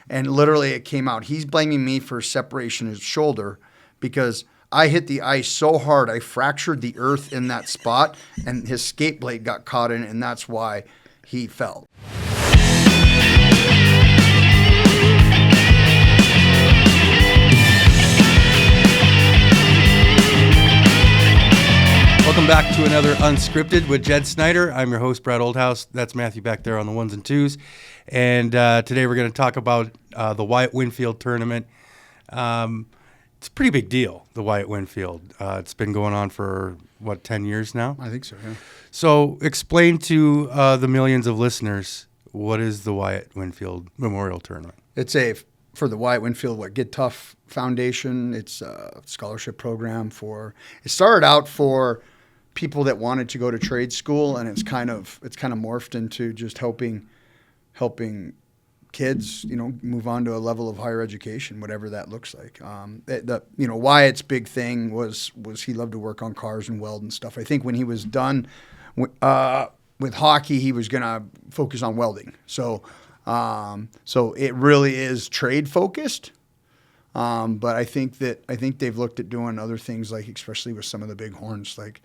And literally it came out. He's blaming me for separation of his shoulder because I hit the ice so hard I fractured the earth in that spot, and his skate blade got caught in it, and that's why he fell. Welcome back to another Unscripted with Jed Snyder. I'm your host, Brad Oldhouse. That's Matthew back there on the ones and twos. And today we're going to talk about the Wyatt Winfield Tournament. It's a pretty big deal, the Wyatt Winfield. It's been going on for, 10 years now? I think so, yeah. So explain to the millions of listeners, what is the Wyatt Winfield Memorial Tournament? It's for the Wyatt Winfield Get Tough Foundation. It's a scholarship program it started out for people that wanted to go to trade school, and it's kind of morphed into just helping kids, move on to a level of higher education, whatever that looks like. Wyatt's big thing was he loved to work on cars and weld and stuff. I think when he was done with hockey, he was gonna focus on welding. So it really is trade focused. But I think they've looked at doing other things, like especially with some of the big horns, like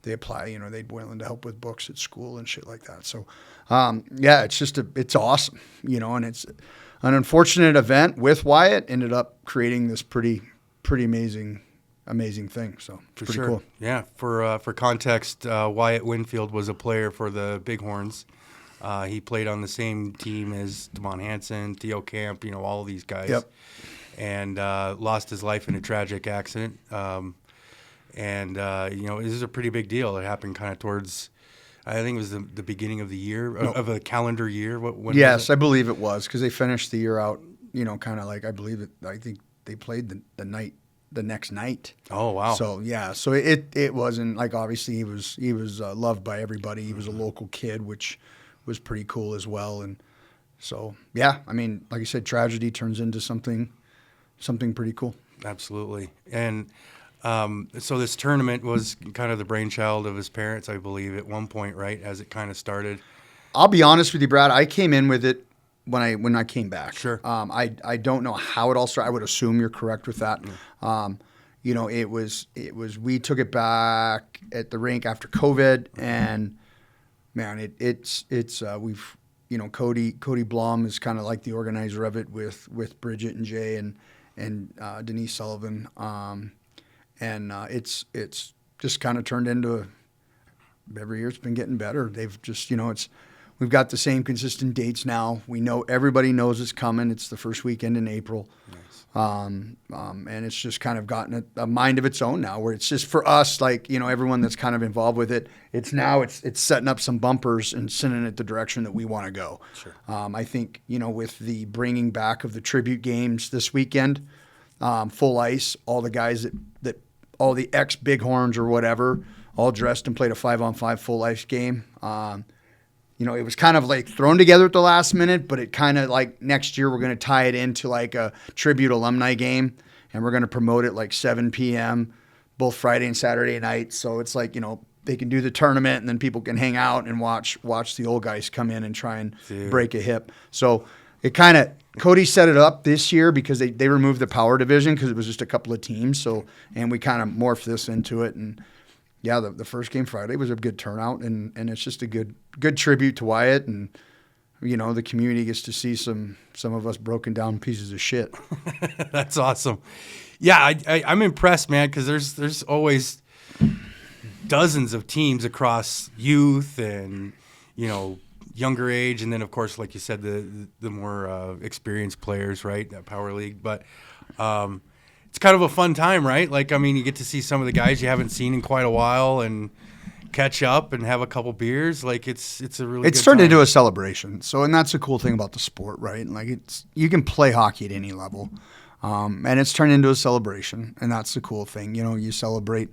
they apply, they'd willing to help with books at school and shit like that. So, it's awesome, and it's an unfortunate event with Wyatt ended up creating this pretty amazing thing. So it's pretty cool. Yeah. For context, Wyatt Winfield was a player for the Bighorns. He played on the same team as Devon Hansen, Theo Camp, all of these guys. Yep. And lost his life in a tragic accident. This is a pretty big deal. It happened kind of towards, I think it was the beginning of the year, of a calendar year. Yes, I believe it was, because they finished the year out, kind of like, I think they played the next night. Oh, wow. So, yeah, so it wasn't, like, obviously he was loved by everybody. He was a local kid, which was pretty cool as well. And so, yeah, I mean, like I said, tragedy turns into something pretty cool. Absolutely. And so this tournament was kind of the brainchild of his parents, I believe, at one point, right, as it kind of started. I'll be honest with you, Brad. I came in with it when I came back. Sure. I don't know how it all started. I would assume you're correct with that. It was we took it back at the rink after COVID, and man, we've Cody Blom is kind of like the organizer of it with Bridget and Jay and Denise Sullivan. It's just kind of turned into every year it's been getting better. They've just, we've got the same consistent dates now. We know everybody knows it's coming. It's the first weekend in April. Nice. And it's just kind of gotten a mind of its own now, where it's just for us, like, everyone that's kind of involved with it, it's setting up some bumpers and sending it the direction that we want to go. Sure. I think, with the bringing back of the tribute games this weekend, full ice, all the guys that all the ex-Bighorns or whatever, all dressed and played a 5-on-5 full ice game. It was kind of like thrown together at the last minute, but it kind of like next year we're going to tie it into like a tribute alumni game, and we're going to promote it like 7 p.m. both Friday and Saturday night. So it's like, they can do the tournament and then people can hang out and watch the old guys come in and try and break a hip. So it kind of – Cody set it up this year because they removed the power division because it was just a couple of teams. So, and we kind of morphed this into it. And yeah, the first game Friday was a good turnout, and it's just a good tribute to Wyatt. And, the community gets to see some of us broken down pieces of shit. That's awesome. Yeah, I'm impressed, man, because there's always dozens of teams across youth and, younger age, and then of course, like you said, the more experienced players, right? That Power League, but it's kind of a fun time, right? Like, I mean, you get to see some of the guys you haven't seen in quite a while and catch up and have a couple beers. Like, it's a really it's turned into a celebration. So, and that's the cool thing about the sport, right? Like, you can play hockey at any level, and it's turned into a celebration, and that's the cool thing. You celebrate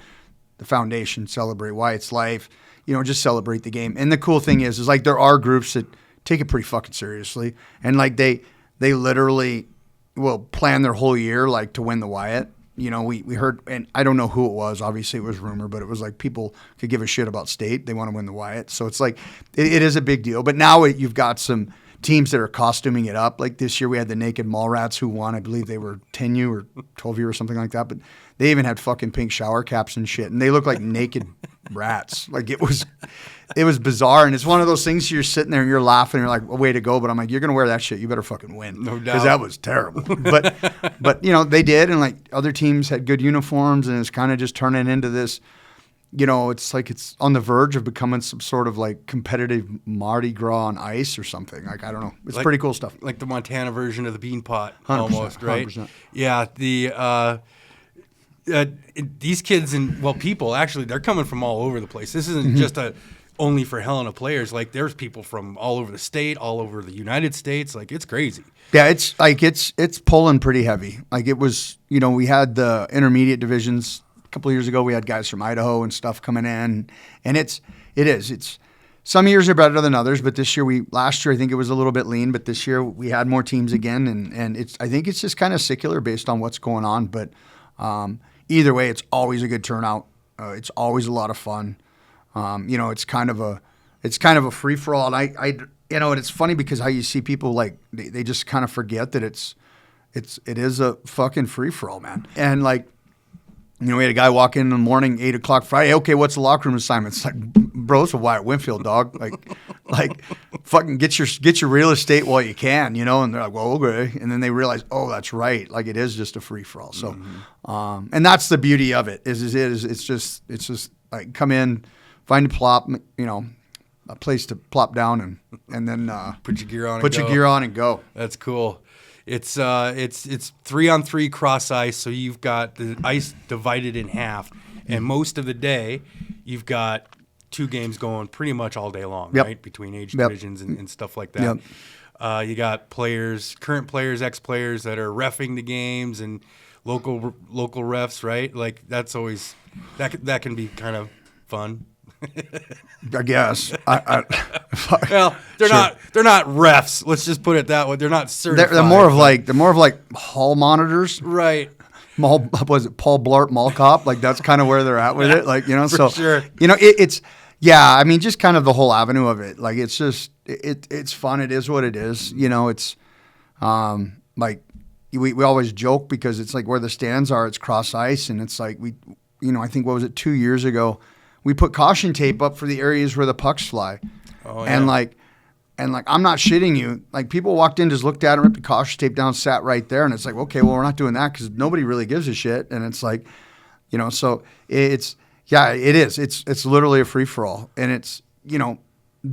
the foundation, celebrate Wyatt's life. Just celebrate the game. And the cool thing is like there are groups that take it pretty fucking seriously. And like they literally will plan their whole year like to win the Wyatt. We heard, and I don't know who it was. Obviously it was rumor, but it was like people could give a shit about state. They want to win the Wyatt. So it's like it is a big deal. But now you've got some teams that are costuming it up. Like this year we had the Naked Mallrats who won. I believe they were 10U or 12U or something like that. But they even had fucking pink shower caps and shit. And they looked like naked rats. Like it was bizarre. And it's one of those things you're sitting there and you're laughing and you're like, well, way to go. But I'm like, you're going to wear that shit. You better fucking win. No doubt. Because that was terrible. But they did. And like other teams had good uniforms and it's kind of just turning into this, it's like it's on the verge of becoming some sort of like competitive Mardi Gras on ice or something. Like, I don't know. It's pretty cool stuff. Like the Montana version of the bean pot 100%, almost, right? 100%. Yeah. These kids people, actually, they're coming from all over the place. This isn't just only for Helena players. Like there's people from all over the state, all over the United States. Like it's crazy. Yeah, it's like it's pulling pretty heavy. Like it was, we had the intermediate divisions a couple of years ago. We had guys from Idaho and stuff coming in, and it's some years are better than others. But last year I think it was a little bit lean, but this year we had more teams again, and I think it's just kind of secular based on what's going on. But either way, it's always a good turnout. It's always a lot of fun. It's kind of a free for all, and and it's funny because how you see people like they just kind of forget that it is a fucking free for all, man. And like, we had a guy walk in the morning, 8 o'clock Friday. Okay, what's the locker room assignment? It's like, bro, it's a Wyatt Winfield, dog. Like, fucking get your real estate while you can, And they're like, well, okay. And then they realize, oh, that's right. Like, it is just a free for all. So, and that's the beauty of it. It's just like come in, find a plop, a place to plop down, and then put your gear on. Your gear on and go. That's cool. It's 3-on-3 cross ice, so you've got the ice divided in half, and most of the day you've got 2 games going pretty much all day long, right? Between age divisions and stuff like that. You got current players, ex-players that are reffing the games and local refs, right? Like that's always that can be kind of fun. I guess. Well, they're not refs. Let's just put it that way. They're not certified. They're more of like hall monitors, right? Paul Blart Mall Cop? Like that's kind of where they're at with it. Like For sure. It's I mean, just kind of the whole avenue of it. Like it's just it's fun. It is what it is. It's like we always joke because it's like where the stands are. It's cross ice, and it's like I think what was it 2 years ago. We put caution tape up for the areas where the pucks fly. Oh, yeah. And I'm not shitting you. Like people walked in, just looked at it, ripped the caution tape down, sat right there. And it's like, okay, well, we're not doing that because nobody really gives a shit. And it's like, so it is. It's literally a free for all. And it's,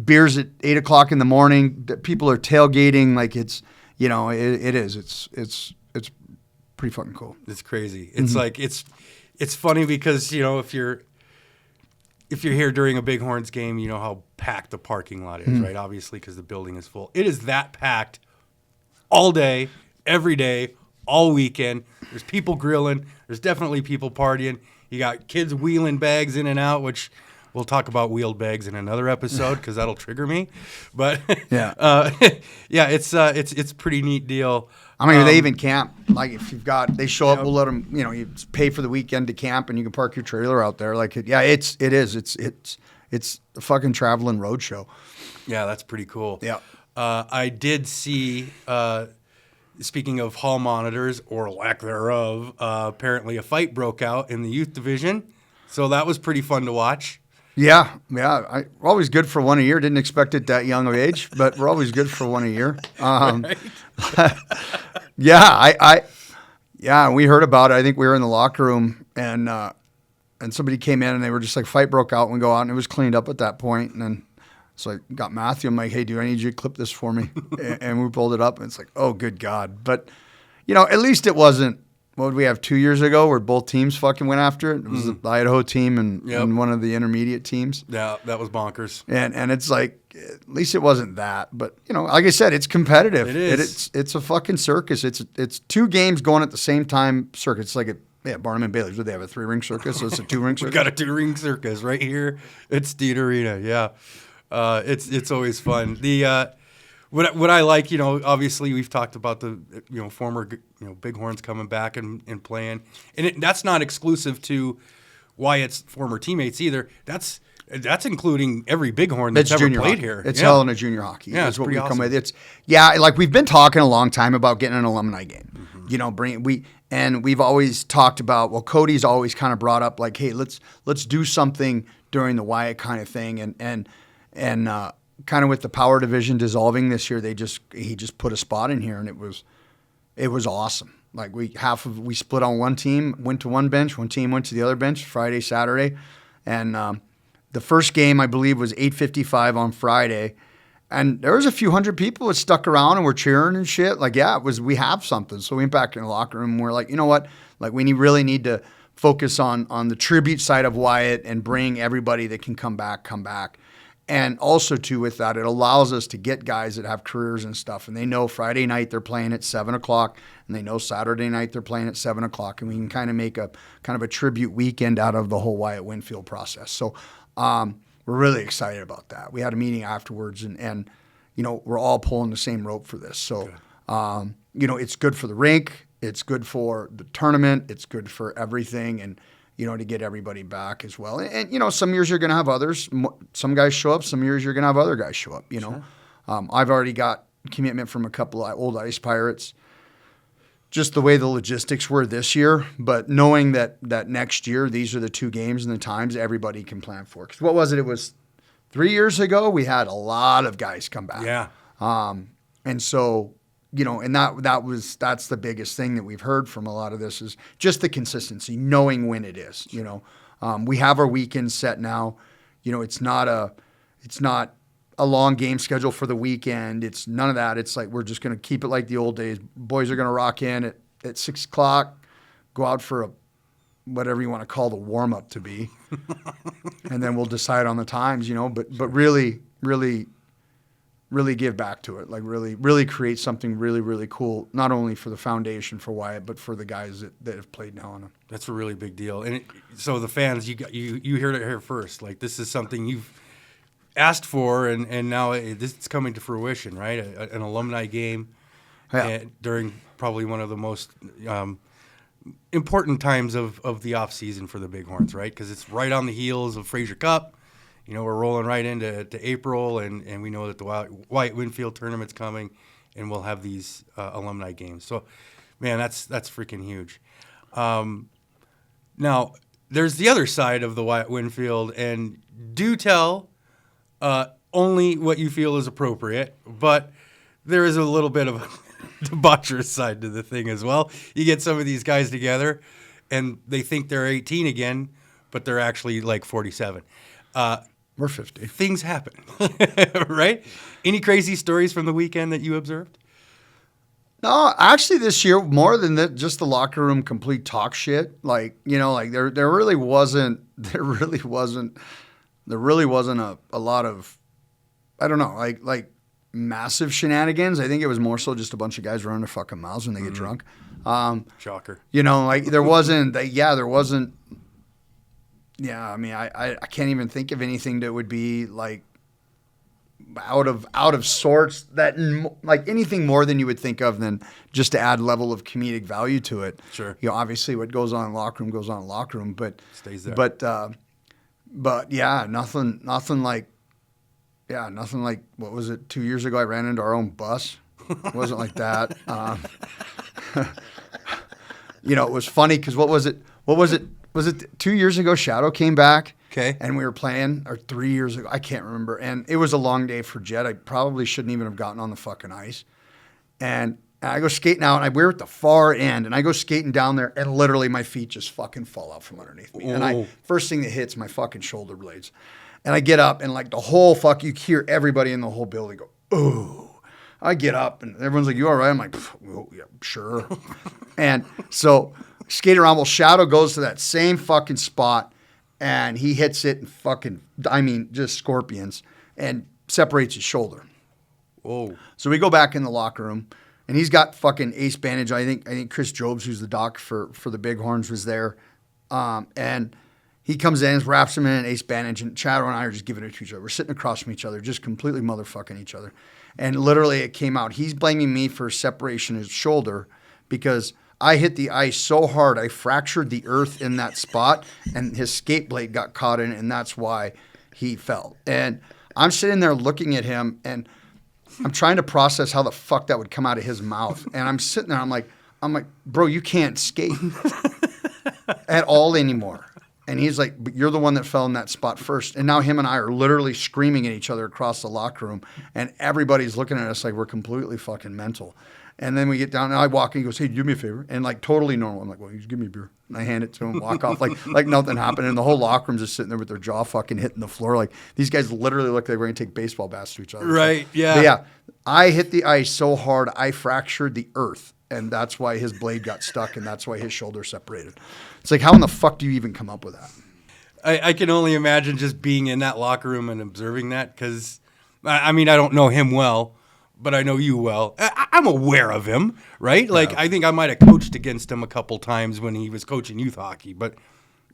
beers at 8 o'clock in the morning. People are tailgating. Like it's, it is. It's pretty fucking cool. It's crazy. It's like, it's funny because, if you're here during a Bighorns game, you know how packed the parking lot is, right? Obviously, because the building is full. It is that packed all day, every day, all weekend. There's people grilling. There's definitely people partying. You got kids wheeling bags in and out, which we'll talk about wheeled bags in another episode because that'll trigger me. But it's a pretty neat deal. I mean, they even camp. Like if they show up, we'll let them. You pay for the weekend to camp, and you can park your trailer out there. Like, it's a fucking traveling road show. Yeah, that's pretty cool. Yeah, I did see. Speaking of hall monitors or lack thereof, apparently a fight broke out in the youth division, so that was pretty fun to watch. Yeah. We're always good for one a year. Didn't expect it that young of age, but we're always good for one a year. We heard about it. I think we were in the locker room and somebody came in and they were just like, fight broke out, and we go out and it was cleaned up at that point. And then so I got Matthew. I'm like, hey, I need you to clip this for me? And we pulled it up and it's like, oh, good God. But, at least it wasn't, what did we have 2 years ago where both teams fucking went after it? It was the Idaho team and one of the intermediate teams. Yeah, that was bonkers. And it's like, at least it wasn't that. But, like I said, it's competitive. It is. It's a fucking circus. It's 2 games going at the same time circuit. It's like Barnum and Bailey's. Would they have a 3-ring circus? So it's a 2-ring circus? We got a 2-ring circus right here at Steed Arena. Yeah. It's always fun. What I like, obviously we've talked about the, former, Bighorns coming back and playing, and that's not exclusive to Wyatt's former teammates either. That's That's including every Bighorn that's ever played hockey. here. It's Helena junior hockey. Yeah, is it's what pretty we come awesome. with. It's like we've been talking a long time about getting an alumni game. You know, we've always talked about. Well, Cody's always kind of brought up like, hey, let's do something during the Wyatt kind of thing, and kind of with the power division dissolving this year, he just put a spot in here, and it was awesome. Like we split on one team, went to one bench, one team went to the other bench Friday, Saturday, and the first game I believe was 8:55 on Friday, and there was a few hundred people that stuck around and were cheering and shit. Like we have something. So we went back in the locker room and we're like, you know what? Like we really need to focus on the tribute side of Wyatt and bring everybody that can come back. And also, too, with that, it allows us to get guys that have careers and stuff. And they know Friday night they're playing at 7 o'clock, and they know Saturday night they're playing at 7 o'clock. And we can kind of make a tribute weekend out of the whole Wyatt Winfield process. So we're really excited about that. We had a meeting afterwards, and you know, we're all pulling the same rope for this. So, you know, it's good for the rink. It's good for the tournament. It's good for everything. And you know, to get everybody back as well. And you know, some years you're going to have others. Some guys show up. Some years you're going to have other guys show up, you know. Sure. I've already got commitment from a couple of old Ice Pirates, just the way the logistics were this year. But knowing that next year, these are the two games and the times everybody can plan for. Because what was it? It was 3 years ago. We had a lot of guys come back. Yeah. And so, you know, and that's the biggest thing that we've heard from a lot of this is just the consistency, knowing when it is. You know, we have our weekends set now. You know, it's not a long game schedule for the weekend. It's none of that. It's like we're just going to keep it like the old days. Boys are going to rock in at 6 o'clock, go out for whatever you want to call the warm up to be, and then we'll decide on the times. You know, but really give back to it, like really create something really cool, not only for the foundation for Wyatt, but for the guys that have played now on it. That's a really big deal. And so the fans, you heard it here first. Like this is something you've asked for, and now it's coming to fruition, right? An alumni game during probably one of the most important times of the off season for the Bighorns, right? Because it's right on the heels of Fraser Cup. You know, we're rolling right into April, and we know that the Wyatt Winfield Tournament's coming, and we'll have these alumni games. So, man, that's freaking huge. Now, there's the other side of the Wyatt Winfield, and do tell only what you feel is appropriate, but there is a little bit of a debaucherous side to the thing as well. You get some of these guys together, and they think they're 18 again, but they're actually like 47. We're 50. Things happen, right? Any crazy stories from the weekend that you observed? No, actually this year, more than that, just the locker room complete talk shit. Like, you know, like there really wasn't a lot of, I don't know, like massive shenanigans. I think it was more so just a bunch of guys running their fucking mouths when they get drunk. Shocker. You know, like there wasn't. Yeah, I mean, I can't even think of anything that would be like out of sorts, that like anything more than you would think of than just to add level of comedic value to it. Sure. You know, obviously what goes on in locker room goes on in locker room, but stays there. But yeah, nothing like what was it? 2 years ago, I ran into our own bus. It wasn't like that. You know, it was funny because what was it? Was it 2 years ago? Shadow came back. Okay. And we were playing, or 3 years ago, I can't remember. And it was a long day for Jed. I probably shouldn't even have gotten on the fucking ice. And I go skating out, and we're at the far end, and I go skating down there, and literally my feet just fucking fall out from underneath me. Ooh. And first thing that hits my fucking shoulder blades. And I get up, and like the whole you hear everybody in the whole building go, ooh. I get up, and everyone's like, you all right? I'm like, well, yeah, sure. And so skate around. Well, Shadow goes to that same fucking spot, and he hits it and fucking, I mean, just scorpions, and separates his shoulder. Whoa. So we go back in the locker room, and he's got fucking ace bandage. I think Chris Jobs, who's the doc for the Bighorns, was there. And he comes in, wraps him in an ace bandage, and Shadow and I are just giving it to each other. We're sitting across from each other, just completely motherfucking each other. And literally it came out. He's blaming me for separation of his shoulder because I hit the ice so hard I fractured the earth in that spot, and his skate blade got caught in it, and that's why he felt. And I'm sitting there looking at him, and I'm trying to process how the fuck that would come out of his mouth. And I'm sitting there, I'm like, bro, you can't skate at all anymore. And he's like, but you're the one that fell in that spot first. And now him and I are literally screaming at each other across the locker room. And everybody's looking at us like we're completely fucking mental. And then we get down, and I walk in, he goes, hey, do me a favor. And like totally normal. I'm like, well, you just give me a beer. And I hand it to him, walk off like nothing happened. And the whole locker room's just sitting there with their jaw fucking hitting the floor. Like these guys literally look like they're going to take baseball bats to each other. Right, yeah. But yeah, I hit the ice so hard, I fractured the earth. And that's why his blade got stuck, and that's why his shoulder separated. It's like, how in the fuck do you even come up with that? I can only imagine just being in that locker room and observing that because, I mean, I don't know him well, but I know you well. I'm aware of him, right? Like, I think I might have coached against him a couple times when he was coaching youth hockey.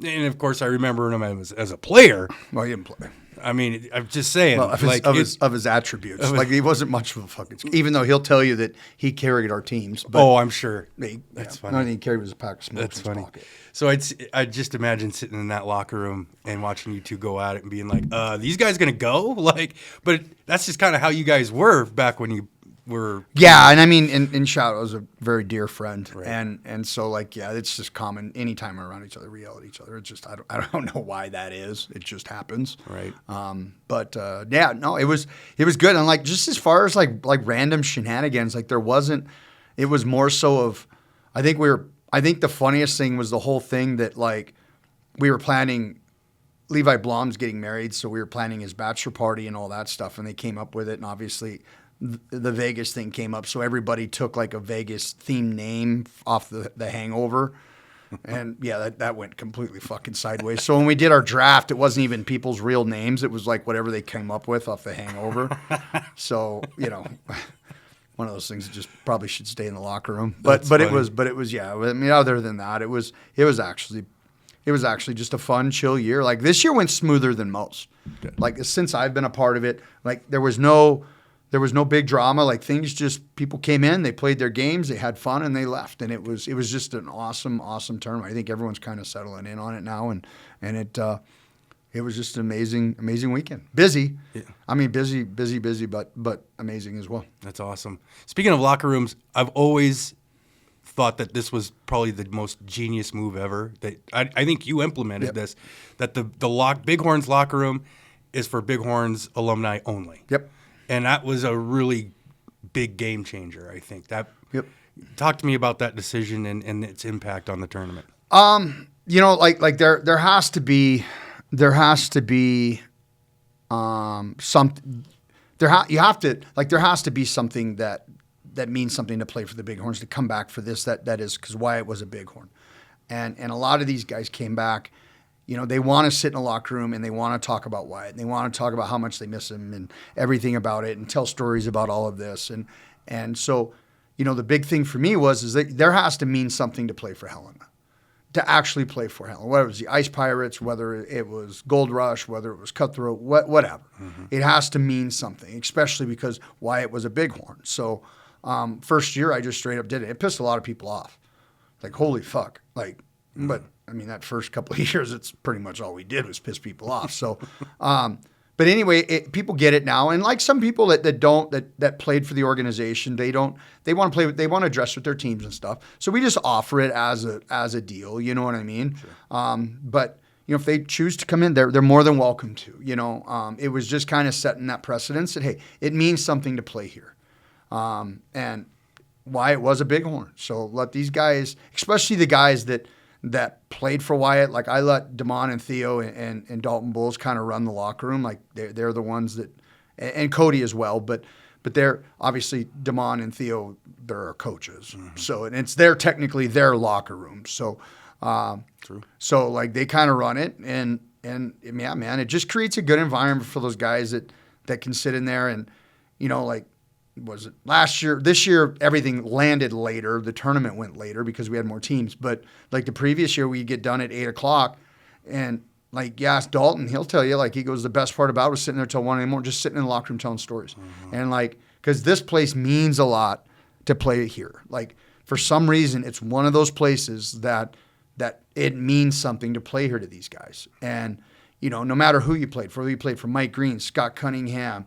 And, of course, I remember him as a player. Well, he didn't play. I mean, I'm just saying. Well, of his attributes. Like, he wasn't much of a fucking... Even though he'll tell you that he carried our teams. But I'm sure. That's funny. I think he carried his pack of smokes That's in funny. his pocket. So I'd just imagine sitting in that locker room and watching you two go at it and being like, these guys going to go? Like, but that's just kind of how you guys were back when you were... Yeah, and I mean, in Shadow was a very dear friend. Right. And so, like, yeah, it's just common. Anytime we're around each other, we yell at each other. It's just, I don't know why that is. It just happens. Right. Yeah, no, it was good. And, like, just as far as, like random shenanigans, like, there wasn't... It was more so of... I think the funniest thing was the whole thing that, like, we were planning... Levi Blom's getting married, so we were planning his bachelor party and all that stuff, and they came up with it, and obviously... The Vegas thing came up, so everybody took like a Vegas themed name off the Hangover, and yeah, that went completely fucking sideways. So when we did our draft, it wasn't even people's real names; it was like whatever they came up with off the Hangover. So one of those things that just probably should stay in the locker room. But it was yeah. I mean, other than that, it was actually just a fun, chill year. Like this year went smoother than most. Good. Like since I've been a part of it, like there was no big drama. Like things just, people came in, they played their games, they had fun, and they left. And it was just an awesome, awesome tournament. I think everyone's kind of settling in on it now, and it was just an amazing weekend. Busy, yeah. I mean busy, but amazing as well. That's awesome. Speaking of locker rooms, I've always thought that this was probably the most genius move ever. That I think you implemented this. That the Bighorns locker room is for Bighorns alumni only. Yep. And that was a really big game changer, I think. Yep. Talk to me about that decision and its impact on the tournament. Like there has to be something. There has to be something that means something to play for the Bighorns to come back for this. That is because Wyatt was a Bighorn, and a lot of these guys came back. They want to sit in a locker room and they want to talk about Wyatt. And they want to talk about how much they miss him and everything about it and tell stories about all of this. And so, the big thing for me is that there has to mean something to play for Helena, to actually play for Helena. Whether it was the Ice Pirates, whether it was Gold Rush, whether it was Cutthroat, whatever. Mm-hmm. It has to mean something, especially because Wyatt was a Bighorn. So first year I just straight up did it. It pissed a lot of people off. Like, holy fuck. Like, but... I mean, that first couple of years, it's pretty much all we did was piss people off. So, but anyway, people get it now. And like some people that played for the organization, they want to play, they want to dress with their teams and stuff. So we just offer it as a deal. You know what I mean? Sure. But if they choose to come in, they're more than welcome to. It was just kind of setting that precedence that hey, it means something to play here, and Wyatt was a Bighorn. So let these guys, especially the guys that played for Wyatt, like I let Damon and Theo and Dalton Bulls kind of run the locker room. Like they're the ones that, and Cody as well, but they're obviously Damon and Theo, they're our coaches. Mm-hmm. So, and it's technically their locker room. So, True. So like they kind of run it and yeah, man, it just creates a good environment for those guys that can sit in there and, like, was it last year? This year, everything landed later. The tournament went later because we had more teams. But like the previous year, we get done at 8:00, and like you ask Dalton, he'll tell you like he goes, the best part about it was sitting there till 1 a.m. just sitting in the locker room telling stories, and like because this place means a lot to play here. Like for some reason, it's one of those places that it means something to play here to these guys, and no matter who you played for, whether you played for Mike Green, Scott Cunningham,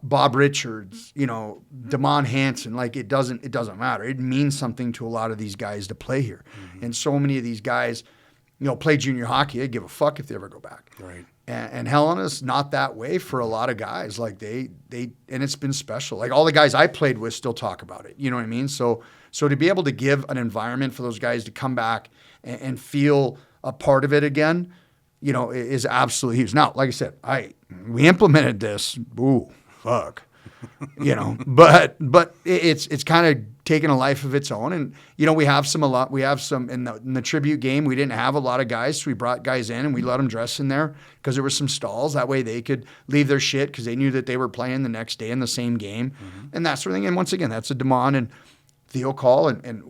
Bob Richards, Damon Hansen, like it doesn't matter. It means something to a lot of these guys to play here. Mm-hmm. And so many of these guys, play junior hockey. They give a fuck if they ever go back. Right. And Helena's not that way for a lot of guys. Like and it's been special. Like all the guys I played with still talk about it. You know what I mean? So to be able to give an environment for those guys to come back and feel a part of it again, is absolutely huge. Now, like I said, we implemented this. Ooh, fuck. But it's kind of taken a life of its own. And, we have some in the tribute game. We didn't have a lot of guys. So we brought guys in and we let them dress in there because there were some stalls. That way they could leave their shit because they knew that they were playing the next day in the same game and that sort of thing. And once again, that's a Damon and Theo call. And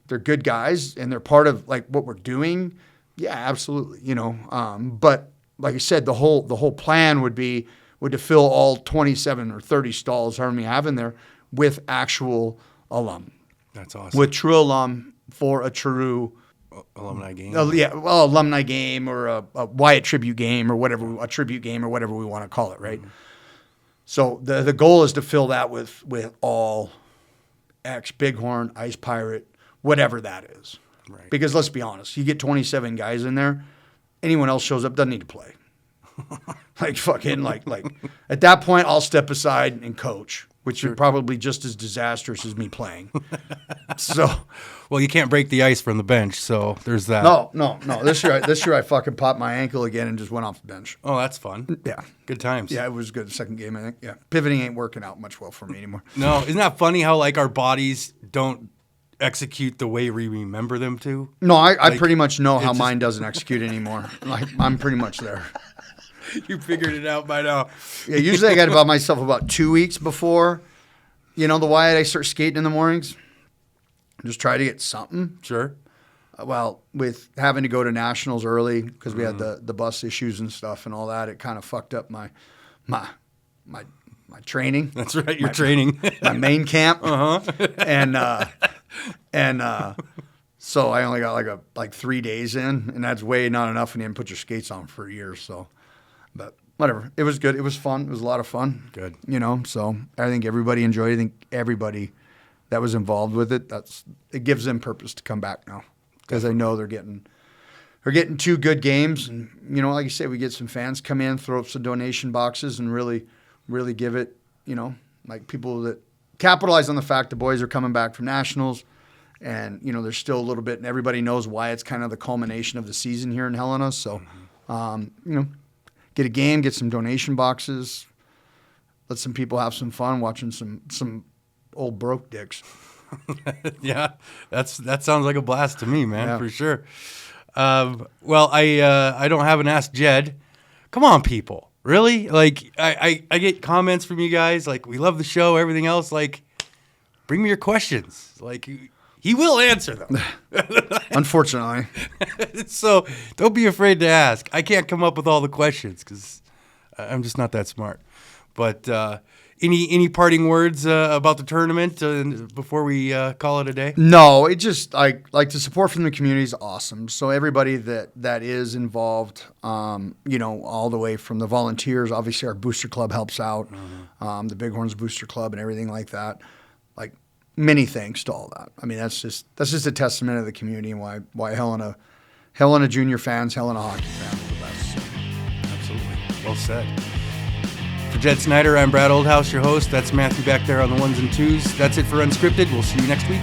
they're good guys and they're part of like what we're doing. Yeah, absolutely. But like I said, the whole plan would to fill all 27 or 30 stalls, however many have in there, with actual alum. That's awesome. With true alum for a true alumni game. Alumni game or a Wyatt tribute game or whatever, a tribute game or whatever we want to call it, right? Mm-hmm. So the goal is to fill that with all ex-Bighorn, Ice Pirate, whatever that is. Right. Because let's be honest, you get 27 guys in there, anyone else shows up, doesn't need to play. Like fucking like at that point I'll step aside and coach, which is probably just as disastrous as me playing. So, well, you can't break the ice from the bench, so there's that. No. This year I fucking popped my ankle again and just went off the bench. Oh, that's fun. Yeah, good times. Yeah, it was good. Second game, I think. Yeah, pivoting ain't working out much well for me anymore. No, isn't that funny how like our bodies don't execute the way we remember them to? No, I pretty much know how mine doesn't execute anymore. Like I'm pretty much there. You figured it out by now. Yeah, usually I got about myself about 2 weeks before, the Wyatt, I start skating in the mornings. Just try to get something. Sure. Well, with having to go to nationals early because we had the bus issues and stuff and all that, it kind of fucked up my training. That's right, your training. My main camp. Uh-huh. And so I only got like 3 days in, and that's way not enough when you didn't put your skates on for a year. So, but whatever. It was good. It was fun. It was a lot of fun. Good. So I think everybody enjoyed it. I think everybody that was involved with it, it gives them purpose to come back now because I know they're getting 2 good games. And, like you say, we get some fans come in, throw up some donation boxes and really, really give it, like people that capitalize on the fact the boys are coming back from nationals. And, there's still a little bit, and everybody knows why it's kind of the culmination of the season here in Helena. So, get a game, get some donation boxes, let some people have some fun watching some old broke dicks. Yeah, that sounds like a blast to me, man, for sure. Well, I don't have an Ask Jed. Come on, people. Really? Like, I get comments from you guys, like, we love the show, everything else. Like, bring me your questions. Like, he will answer them. Unfortunately. So don't be afraid to ask. I can't come up with all the questions because I'm just not that smart. But any parting words about the tournament before we call it a day? No, it just like the support from the community is awesome. So everybody that is involved, all the way from the volunteers. Obviously, our booster club helps out, the Bighorns Booster Club and everything like that. Like, many thanks to all that. I mean, that's just a testament of the community and why Helena junior fans, Helena hockey fans are the best. So. Absolutely. Well said. For Jed Snyder, I'm Brad Oldhouse, your host. That's Matthew back there on the ones and twos. That's it for Unscripted. We'll see you next week.